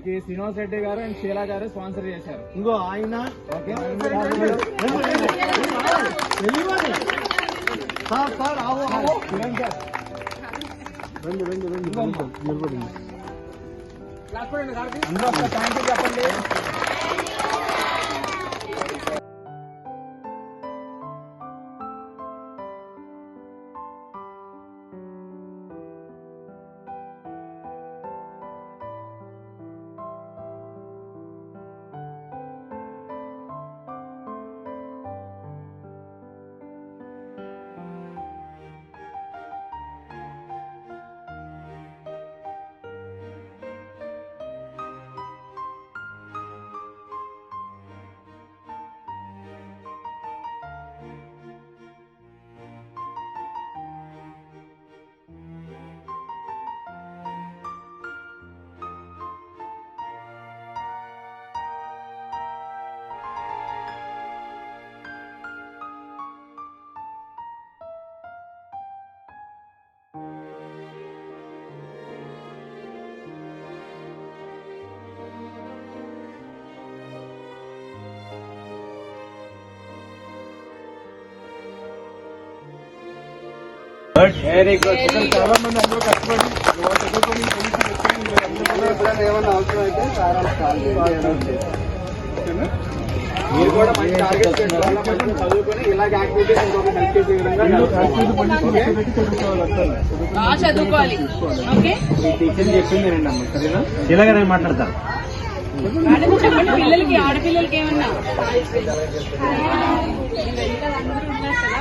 శ్రీనివాస్ రెడ్డి గారు అండ్ షీలా గారు స్పాన్సర్ చేశారు. ఇంకో ఆయన అందరూ ఒక థ్యాంక్ యూ చెప్పండి. Very good. చాలా మంది అందరూ కష్టపడి ఏమన్నా అవసరం అయితే మీరు కూడా మంచి టార్గెట్ చేసుకోవాలి. చదువుకొని ఇలాగ యాక్టివిటీస్ ఇంకొక హెల్ప్ చేసే విధంగా చదువుకోవాలి. టీచర్ చెప్పింది రండి అమ్మ, సరేనా? ఇలాగనే మాట్లాడతారు. చెప్పండి పిల్లలకి, ఆడపిల్లలకి ఏమన్నా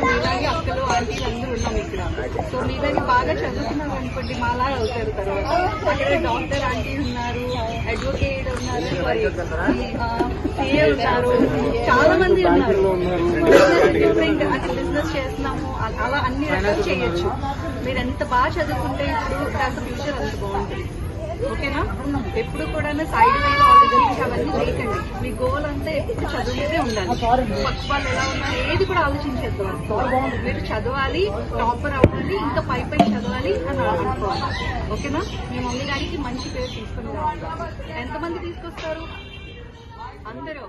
మీలాగే అక్కలు ఆంటీలు అందరూ ఉన్నాం ఇక్కడ. సో మీలాగే బాగా చదువుకున్నాం అనుకోండి మాలా అవుతారు. తర్వాత అక్కడ డాక్టర్ ఆంటీ ఉన్నారు, అడ్వకేట్ ఉన్నారు, సిఏ ఉన్నారు, చాలా మంది ఉన్నారు. డిఫరెంట్ అంటే బిజినెస్ చేస్తున్నాము, అలా అన్ని రకాలు చేయొచ్చు. మీరు ఎంత బాగా చదువుకుంటే ఇప్పుడు దాని ఫ్యూచర్ అంత బాగుంటుంది. ఓకేనా? ఎప్పుడు కూడా సైడ్ వేలో ఆలోచించి అవన్నీ లేకండి. మీ గోల్ అంతా ఎప్పుడు చదువుతూనే ఉండాలి. పక్క వాళ్ళు ఎలా ఉన్నారు ఏది కూడా ఆలోచించేద్దాం. మీరు చదవాలి, టాపర్ అవ్వాలి, ఇంకా పై చదవాలి అని అనుకోవాలి. ఓకేనా? మీ మమ్మీ డాడీకి మంచి పేరు తీసుకుని రావాలి. ఎంతమంది తీసుకొస్తారు? అందరూ